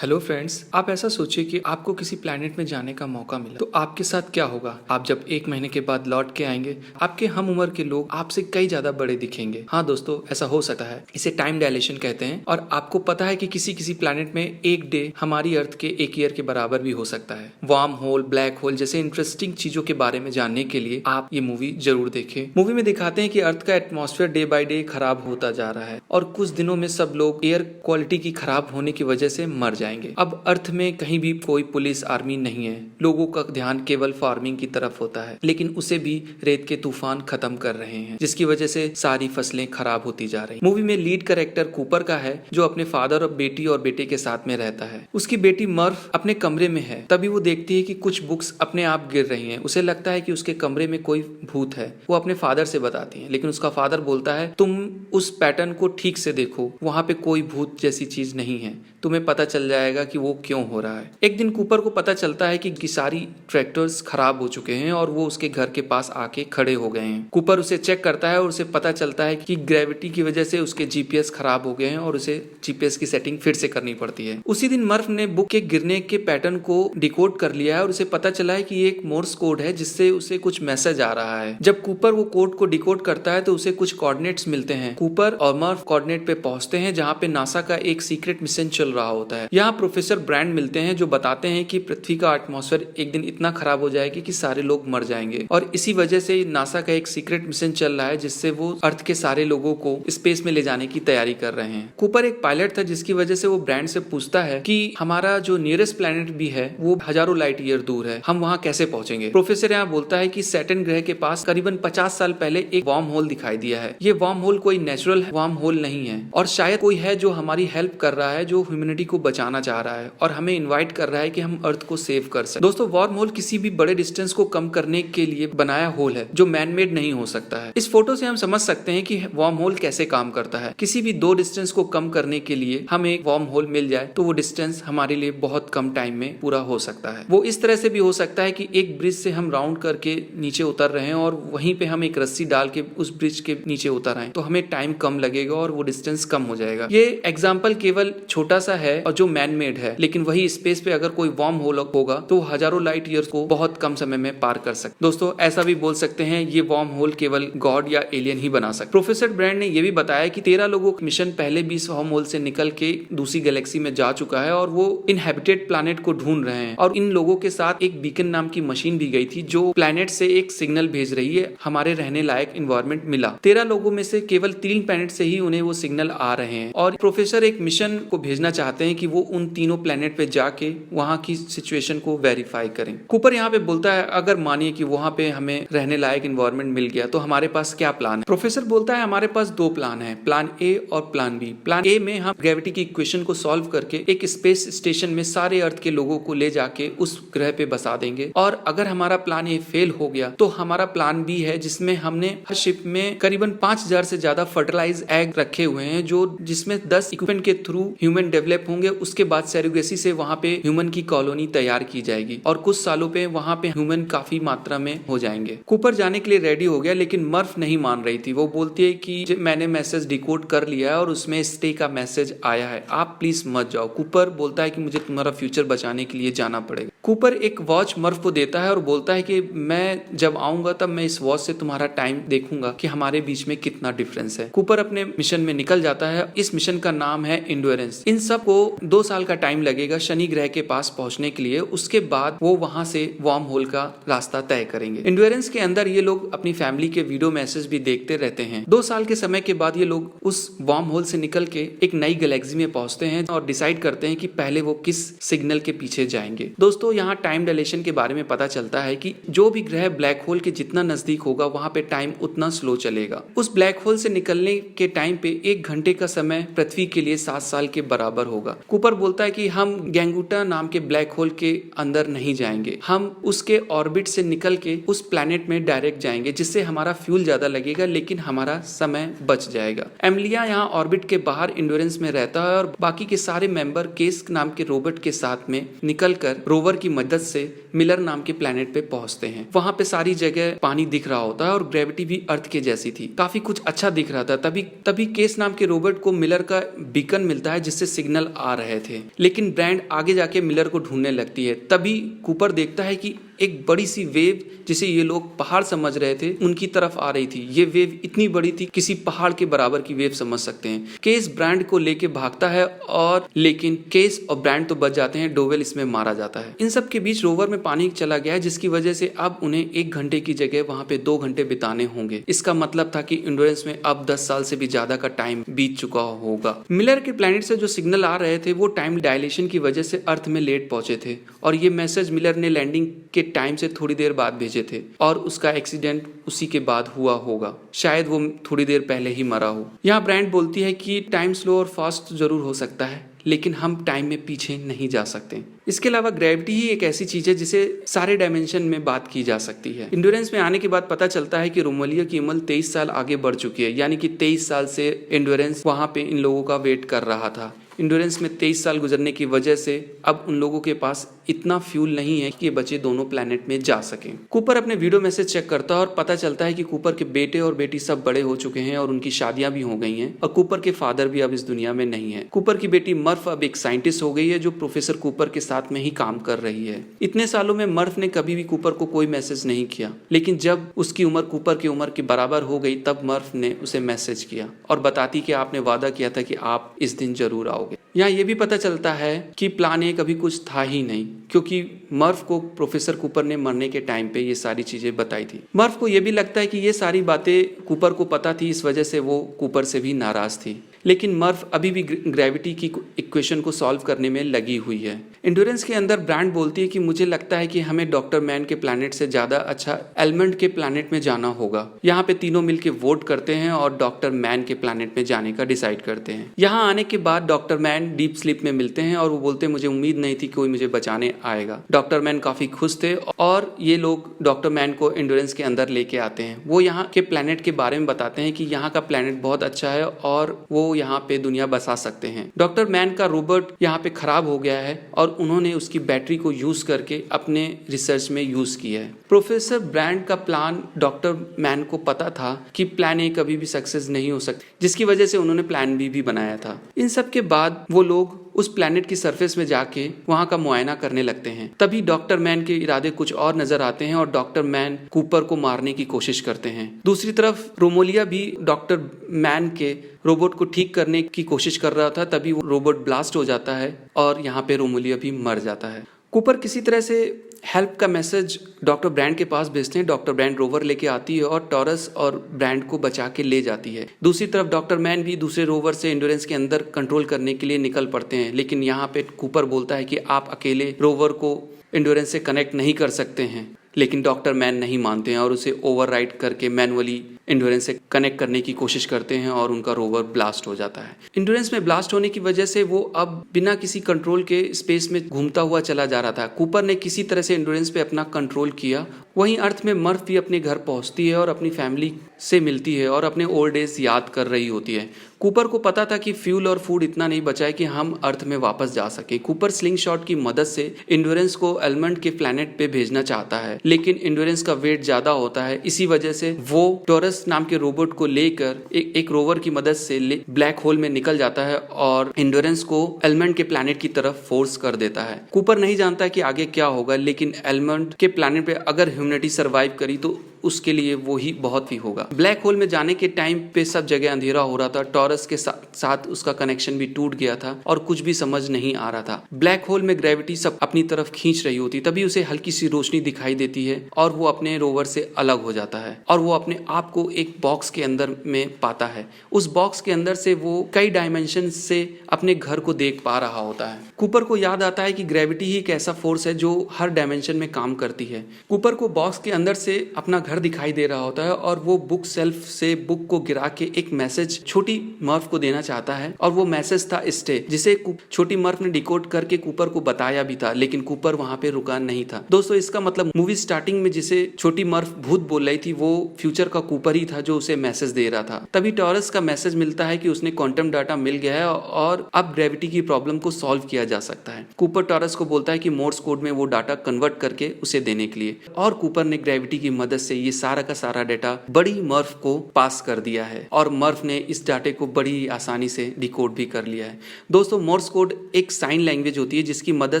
Hello friends, आप ऐसा सोचिए कि आपको किसी प्लैनेट में जाने का मौका मिला तो आपके साथ क्या होगा। आप जब 1 महीने के बाद लौट के आएंगे, आपके हम उम्र के लोग आपसे कई ज्यादा बड़े दिखेंगे। हाँ दोस्तों, ऐसा हो सकता है। इसे टाइम डायलेशन कहते हैं। और आपको पता है कि किसी किसी प्लैनेट में एक डे हमारी अर्थ के 1 ईयर के बराबर भी हो सकता है। वार्म होल, ब्लैक होल जैसे इंटरेस्टिंग चीजों के बारे में जानने के लिए आप ये मूवी जरूर देखें। मूवी में दिखाते हैं कि अर्थ का एटमॉस्फेयर डे बाय डे खराब होता जा रहा है और कुछ दिनों में सब लोग एयर क्वालिटी की खराब होने की वजह से मर जाएंगे। अब अर्थ में कहीं भी कोई पुलिस आर्मी नहीं है। लोगों का ध्यान केवल फार्मिंग की तरफ होता है, लेकिन उसे भी रेत के तूफान खत्म कर रहे हैं, जिसकी वजह से सारी फसलें खराब होती जा रही। मूवी में लीड कैरेक्टर कूपर का है, जो अपने फादर और बेटे के साथ में रहता है। उसकी बेटी मर्फ अपने कमरे में है। तभी वो देखती है कि कुछ बुक्स अपने आप गिर रही हैं। उसे लगता है कि उसके कमरे में कोई भूत है। वो अपने फादर से बताती है, लेकिन उसका फादर बोलता है तुम उस पैटर्न को ठीक से देखो, वहां पे कोई भूत जैसी चीज नहीं है, तुम्हें पता चल जाएगा कि वो क्यों हो रहा है। एक दिन कूपर को पता चलता है कि सारी ट्रैक्टर्स खराब हो चुके हैं और वो उसके घर के पास आके खड़े हो गए हैं। कूपर उसे चेक करता है और उसे पता चलता है कि ग्रेविटी की वजह से उसके जीपीएस खराब हो गए हैं और उसे जीपीएस की सेटिंग फिर से करनी पड़ती है। उसी दिन मर्फ ने बुक के गिरने के पैटर्न को डिकोड कर लिया है और उसे पता चला है कि ये एक मोर्स कोड है, जिससे उसे कुछ मैसेज आ रहा है। जब कूपर वो कोड को डिकोड करता है तो उसे कुछ कोऑर्डिनेट्स मिलते हैं। कूपर और मर्फ कोऑर्डिनेट पे पहुंचते हैं जहाँ पे नासा का एक सीक्रेट मिशन चल रहा होता है। यहाँ प्रोफेसर ब्रांड मिलते हैं, जो बताते हैं कि पृथ्वी का एटमॉस्फेयर एक दिन इतना खराब हो जाएगी कि सारे लोग मर जाएंगे और इसी वजह से नासा का एक सीक्रेट मिशन चल रहा है, जिससे वो अर्थ के सारे लोगों को स्पेस में ले जाने की तैयारी कर रहे हैं। कूपर एक पायलट था, जिसकी वजह से वो ब्रांड से पूछता है कि हमारा जो नियरेस्ट प्लैनेट भी है वो हजारों लाइट ईयर दूर है, हम वहाँ कैसे पहुंचेंगे। प्रोफेसर यहाँ बोलता है कि सैटर्न ग्रह के पास करीबन 50 साल पहले एक वार्म होल दिखाई दिया है। ये वार्म होल कोई नेचुरल वार्म होल नहीं है और शायद कोई है जो हमारी हेल्प कर रहा है, जो ह्यूमैनिटी को बचाना चाह रहा है और हमें इनवाइट कर रहा है कि हम अर्थ को सेव कर सकें। दोस्तों, वार्म होल किसी भी बड़े डिस्टेंस को कम करने के लिए बनाया होल है, जो मैन मेड नहीं हो सकता है। इस फोटो से हम समझ सकते हैं कि वार्म होल कैसे काम करता है। किसी भी दो डिस्टेंस को कम करने के लिए हमें एक वार्म होल मिल जाए तो वो डिस्टेंस हमारे लिए बहुत कम टाइम में पूरा हो सकता है। वो इस तरह से भी हो सकता है कि एक ब्रिज से हम राउंड करके नीचे उतर रहे हैं और वहीं पे हम एक रस्सी डाल के उस ब्रिज के नीचे उतर आए, तो हमें टाइम कम लगेगा और वो डिस्टेंस कम हो जाएगा। ये एग्जाम्पल केवल छोटा सा है और जो मैन मेड है, लेकिन वही स्पेस पे अगर कोई वार्म होल होगा तो हजारों लाइट ईयर्स को बहुत कम समय में पार कर सकते। दोस्तों, ऐसा भी बोल सकते हैं ये वार्म होल केवल गॉड या एलियन ही बना सकते। प्रोफेसर ब्रांड ने यह भी बताया कि 13 लोगों का मिशन पहले भी इस वार्म होल से निकल के दूसरी गैलेक्सी में जा चुका है और वो इनहैबिटेड प्लैनेट को ढूंढ रहे हैं और इन लोगों के साथ एक बीकन नाम की मशीन भी गई थी, जो प्लैनेट से एक सिग्नल भेज रही है हमारे रहने लायक इन्वायरमेंट मिला। 13 लोगों में से केवल 3 प्लैनेट से ही उन्हें वो सिग्नल आ रहे हैं और प्रोफेसर एक मिशन को भेजना चाहते हैं कि वो उन तीनों प्लैनेट पे जाके वहां की सिचुएशन को वेरीफाई करें। कूपर यहाँ पे बोलता है अगर मानिए कि वहां पे हमें रहने लायक इन्वायरमेंट मिल गया तो हमारे पास क्या प्लान है। प्रोफेसर बोलता है हमारे पास 2 प्लान है, प्लान ए और प्लान बी। प्लान ए में हम ग्रेविटी की इक्वेशन को सॉल्व करके एक स्पेस स्टेशन में सारे अर्थ के लोगों को ले जाके उस ग्रह पे बसा देंगे और अगर हमारा प्लान ए फेल हो गया तो हमारा प्लान बी है, जिसमें हमने हर शिप में करीबन 5000 से ज्यादा फर्टिलाइज एग रखे हुए हैं, जो जिसमें 10 इक्विपमेंट के थ्रू ह्यूमन डेवलप होंगे। उसके बाद सेरोगेसी से वहां पे ह्यूमन की कॉलोनी तैयार की जाएगी और कुछ सालों पे वहां पे ह्यूमन काफी मात्रा में हो जाएंगे। कूपर जाने के लिए रेडी हो गया, लेकिन मर्फ नहीं मान रही थी। वो बोलती है कि मैंने मैसेज डिकोड कर लिया है और उसमें स्टे का मैसेज आया है, आप प्लीज मत जाओ। कूपर बोलता है कि मुझे तुम्हारा फ्यूचर बचाने के लिए जाना पड़ेगा। कूपर एक वॉच मर्फ को देता है और बोलता है कि मैं जब आऊंगा तब मैं इस वॉच से तुम्हारा टाइम देखूंगा कि हमारे बीच में कितना डिफरेंस है। कूपर अपने मिशन में निकल जाता है। इस मिशन का नाम है एंड्योरेंस। इन सब को 2 साल का टाइम लगेगा शनि ग्रह के पास पहुंचने के लिए। उसके बाद वो वहां से वार्म होल का रास्ता तय करेंगे। एंड्योरेंस के अंदर ये लोग अपनी फैमिली के वीडियो मैसेज भी देखते रहते हैं। 2 साल के समय के बाद ये लोग उस वार्म होल से निकल के एक नई गैलेक्सी में पहुंचते हैं और डिसाइड करते हैं कि पहले वो किस सिग्नल के पीछे जाएंगे। दोस्तों, यहाँ टाइम डायलेशन के बारे में पता चलता है कि जो भी ग्रह ब्लैक होल के जितना नजदीक होगा वहां पे टाइम उतना स्लो चलेगा। उस ब्लैक होल से निकलने के टाइम पे 1 घंटे का समय पृथ्वी के लिए 7 साल के बराबर होगा। कूपर बोलता है कि हम गैंगुटा नाम के ब्लैक होल के अंदर नहीं जाएंगे, हम उसके ऑर्बिट से निकल के उस प्लैनेट में डायरेक्ट जाएंगे, जिससे हमारा फ्यूल ज्यादा लगेगा लेकिन हमारा समय बच जाएगा। एमिलिया यहाँ ऑर्बिट के बाहर एंड्योरेंस में रहता है और बाकी के सारे मेंबर केस नाम के रोबोट के साथ में निकलकर रोवर की मदद से मिलर नाम के प्लेनेट पे पहुंचते हैं। वहां पे सारी जगह पानी दिख रहा होता है और ग्रेविटी भी अर्थ के जैसी थी, काफी कुछ अच्छा दिख रहा था। तभी केस नाम के रोबोट को मिलर का बीकन मिलता है जिससे सिग्नल आ रहे थे। लेकिन ब्रांड आगे जाके मिलर को ढूंढने लगती है। तभी कूपर देखता है कि एक बड़ी सी वेव, जिसे ये लोग पहाड़ समझ रहे थे, उनकी तरफ आ रही थी। ये वेव इतनी बड़ी थी, किसी पहाड़ के बराबर की वेव समझ सकते हैं। केस ब्रांड को लेके भागता है और लेकिन केस और ब्रांड तो बच जाते हैं, डोवेल इसमें मारा जाता है। इन सब के बीच रोवर में पानी चला गया है, जिसकी वजह से अब उन्हें 1 घंटे की जगह वहां पे 2 घंटे बिताने होंगे। इसका मतलब था कि एंड्योरेंस में अब 10 साल से भी ज्यादा का टाइम बीत चुका होगा। मिलर के प्लेनेट से जो सिग्नल आ रहे थे वो टाइम डायलेशन की वजह से अर्थ में लेट पहुंचे थे और ये मैसेज मिलर ने लैंडिंग के टाइम से थोड़ी देर बाद भेजे थे और उसका एक्सीडेंट उसी के बाद हुआ होगा। शायद वो थोड़ी देर पहले ही मरा हो। यहाँ ब्रांड बोलती है कि टाइम स्लो और फास्ट जरूर हो सकता है, लेकिन हम टाइम में पीछे नहीं जा सकते। इसके अलावा ग्रेविटी ही एक ऐसी चीज है जिसे सारे डायमेंशन में बात की जा सकती है। एंड्योरेंस में आने के बाद पता चलता है कि रोमालिया की उम्र 23 साल आगे बढ़ चुकी है, यानी कि 23 साल से एंड्योरेंस वहां पे इन लोगों का वेट कर रहा था। एंड्योरेंस में 23 साल गुजरने की वजह से अब उन लोगों के पास इतना फ्यूल नहीं है कि ये बच्चे दोनों प्लेनेट में जा सकें। कूपर अपने वीडियो मैसेज चेक करता है और पता चलता है कि कूपर के बेटे और बेटी सब बड़े हो चुके हैं और उनकी शादियां भी हो गई हैं और कूपर के फादर भी अब इस दुनिया में नहीं है। कूपर की बेटी मर्फ अब एक साइंटिस्ट हो गई है जो प्रोफेसर कूपर के साथ में ही काम कर रही है। इतने सालों में मर्फ ने कभी भी कूपर को कोई मैसेज नहीं किया, लेकिन जब उसकी उम्र कूपर की उम्र के बराबर हो गई तब मर्फ ने उसे मैसेज किया और बताती कि आपने वादा किया था कि आप इस दिन जरूर आओगे। यहाँ ये भी पता चलता है कि प्लान ए कभी कुछ था ही नहीं, क्योंकि मर्फ को प्रोफेसर कूपर ने मरने के टाइम पे ये सारी चीजें बताई थी। मर्फ को ये भी लगता है कि ये सारी बातें कूपर को पता थी, इस वजह से वो कूपर से भी नाराज थी। लेकिन मर्फ अभी भी ग्रेविटी की इक्वेशन को सॉल्व करने में लगी हुई है। एंड्योरेंस के अंदर ब्रांड बोलती है कि मुझे लगता है कि हमें डॉक्टर मैन के प्लैनेट से ज्यादा अच्छा एलमंड के प्लैनेट में जाना होगा। यहाँ पे तीनों मिलके वोट करते हैं और डॉक्टर मैन के प्लैनेट में जाने का डिसाइड करते हैं। यहाँ आने के बाद डॉक्टर मैन डीप स्लीप में मिलते हैं और वो बोलते हैं मुझे उम्मीद नहीं थी कोई मुझे बचाने आएगा। डॉक्टर मैन काफी खुश थे और ये लोग डॉक्टर मैन को एंड्योरेंस के अंदर लेके आते हैं। वो यहाँ के प्लैनेट के बारे में बताते हैं कि यहाँ का प्लैनेट बहुत अच्छा है और वो यहाँ पे दुनिया बसा सकते हैं। डॉक्टर मैन का रोबोट यहाँ पे खराब हो गया है और उन्होंने उसकी बैटरी को यूज करके अपने रिसर्च में यूज किया है। प्रोफेसर ब्रांड का प्लान डॉक्टर मैन को पता था कि प्लान ए कभी भी सक्सेस नहीं हो सकती, जिसकी वजह से उन्होंने प्लान बी भी बनाया था। इन सब के बाद वो लोग उस प्लैनेट की सरफेस में जाके वहां का मुआयना करने लगते हैं। तभी डॉक्टर मैन के इरादे कुछ और नजर आते हैं और डॉक्टर मैन कूपर को मारने की कोशिश करते हैं। दूसरी तरफ रोमालिया भी डॉक्टर मैन के रोबोट को ठीक करने की कोशिश कर रहा था, तभी वो रोबोट ब्लास्ट हो जाता है और यहाँ पे रोमालिया भी मर जाता है। कूपर किसी तरह से हेल्प का मैसेज डॉक्टर ब्रांड के पास भेजते हैं। डॉक्टर ब्रांड रोवर लेके आती है और टॉरस और ब्रांड को बचा के ले जाती है। दूसरी तरफ डॉक्टर मैन भी दूसरे रोवर से एंड्योरेंस के अंदर कंट्रोल करने के लिए निकल पड़ते हैं, लेकिन यहाँ पे कूपर बोलता है कि आप अकेले रोवर को एंड्योरेंस से कनेक्ट नहीं कर सकते हैं। लेकिन डॉक्टर मैन नहीं मानते हैं और उसे ओवरराइड करके मैनुअली एंड्योरेंस से कनेक्ट करने की कोशिश करते हैं और उनका रोवर ब्लास्ट हो जाता है। एंड्योरेंस में ब्लास्ट होने की वजह से वो अब बिना किसी कंट्रोल के स्पेस में घूमता हुआ चला जा रहा था। कूपर ने किसी तरह से एंड्योरेंस पे अपना कंट्रोल किया। वहीं अर्थ में मर्फ भी अपने घर पहुंचती है और अपनी फैमिली से मिलती है और अपने ओल्ड एज याद कर रही होती है। कूपर को पता था कि फ्यूल और फूड इतना नहीं बचा है कि हम अर्थ में वापस जा सके। कूपर स्लिंग शॉट की मदद से एंड्योरेंस को एलमंड के प्लैनेट पे भेजना चाहता है, लेकिन एंड्योरेंस का वेट ज्यादा होता है। इसी वजह से वो टॉरस नाम के रोबोट को लेकर एक रोवर की मदद से ब्लैक होल में निकल जाता है और एंड्योरेंस को एलमंड के प्लैनेट की तरफ फोर्स कर देता है। कूपर नहीं जानता कि आगे क्या होगा, लेकिन एलमंड के प्लैनेट पे अगर ह्यूमैनिटी सर्वाइव करी तो उसके लिए वो ही बहुत ही होगा। ब्लैक होल में जाने के टाइम पे सब जगह अंधेरा हो रहा था। टॉरस के साथ उसका कनेक्शन भी टूट गया था और कुछ भी समझ नहीं आ रहा था। ब्लैक होल में ग्रेविटी सब अपनी तरफ खींच रही होती, तभी उसे हल्की सी रोशनी दिखाई देती है और वो अपने रोवर से अलग हो जाता है और वो अपने आप को एक बॉक्स के अंदर में पाता है। उस बॉक्स के अंदर से वो कई डायमेंशन से अपने घर को देख पा रहा होता है। कूपर को याद आता है कि ग्रेविटी ही एक ऐसा फोर्स है जो हर डायमेंशन में काम करती है। कूपर को बॉक्स के अंदर से अपना घर दिखाई दे रहा होता है और वो बुक सेल्फ से बुक को गिरा के एक मैसेज छोटी मर्फ को देना चाहता है और वो मैसेज था स्टे, जिसे छोटी मर्फ ने डिकोड करके कूपर को बताया भी था, लेकिन कूपर वहां पे रुका नहीं था। दोस्तों इसका मतलब मूवी स्टार्टिंग में जिसे छोटी मर्फ भूत बोल रही थी वो फ्यूचर का कूपर ही था जो उसे मैसेज दे रहा था। तभी टॉरस का मैसेज मिलता है कि उसने क्वांटम डाटा मिल गया है और अब ग्रेविटी की प्रॉब्लम को सॉल्व किया जा सकता है। कूपर टॉरस को बोलता है कि मोर्स कोड में वो डाटा कन्वर्ट करके उसे देने के लिए, और कूपर ने ग्रेविटी की मदद से ये सारा का सारा डाटा बड़ी मर्फ को पास कर दिया है और मर्फ ने इस डाटे को बड़ी आसानी से डिकोड भी कर लिया है। दोस्तों मोर्स कोड एक साइन लैंग्वेज होती है जिसकी मदद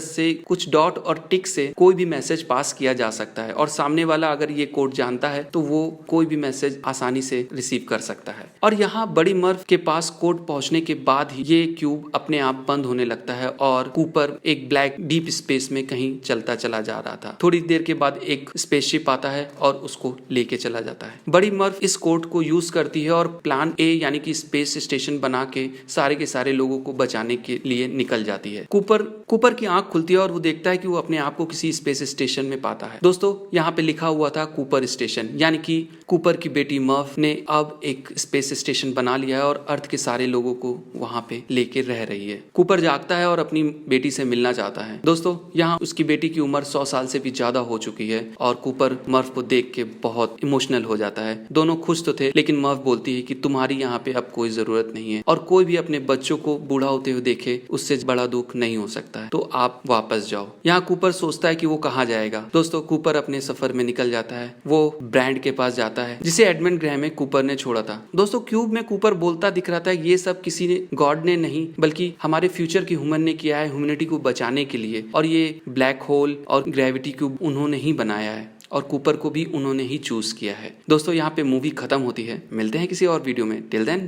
से कुछ डॉट और टिक से कोई भी मैसेज पास किया जा सकता है और सामने वाला अगर ये कोड जानता है तो वो कोई भी मैसेज आसानी से रिसीव कर सकता है। और यहाँ बड़ी मर्फ के पास कोड पहुंचने के बाद ही ये क्यूब अपने आप बंद होने लगता है और कूपर एक ब्लैक डीप स्पेस में कहीं चलता चला जा रहा था। थोड़ी देर के बाद एक स्पेसशिप आता है और उसको लेके चला जाता है। बड़ी मर्फ इस कोड को यूज करती है और प्लान ए यानी कि स्पेस स्टेशन बना के सारे लोगों को बचाने के लिए निकल जाती है। कूपर की आंख खुलती है और वो देखता है कि वो अपने आप को किसी स्पेस स्टेशन में पाता है। दोस्तों यहाँ पे लिखा हुआ था कूपर स्टेशन, यानी कि कूपर की बेटी मर्फ ने अब एक स्पेस स्टेशन बना लिया है और अर्थ के सारे लोगों को वहां पे लेके रह रही है। कूपर जागता है और अपनी बेटी से मिलना चाहता है। दोस्तों यहाँ उसकी बेटी की उम्र 100 साल से भी ज्यादा हो चुकी है और कूपर मर्फ को देख के बहुत इमोशनल हो जाता है। दोनों खुश तो थे, लेकिन मर्फ बोलती है कि तुम्हारी यहाँ पे अब कोई जरूरत नहीं है और कोई भी अपने बच्चों को बूढ़ा होते हुए देखे उससे बड़ा दुख नहीं हो सकता है, तो आप वापस जाओ। यहाँ कूपर सोचता है कि वो कहाँ जाएगा। दोस्तों कूपर अपने सफर में निकल जाता है। वो ब्रांड के पास जाता है जिसे एडमंड ग्रैहम में कूपर ने छोड़ा था। दोस्तों क्यूब में कूपर बोलता दिख रहा था ये सब किसी ने गॉड ने नहीं बल्कि हमारे फ्यूचर की ह्यूमन ने किया है ह्यूमैनिटी को बचाने के लिए, और ये ब्लैक होल और ग्रेविटी क्यूब उन्होंने ही बनाया है और कूपर को भी उन्होंने ही चूज किया है। दोस्तों यहाँ पे मूवी खत्म होती है। मिलते हैं किसी और वीडियो में। Till then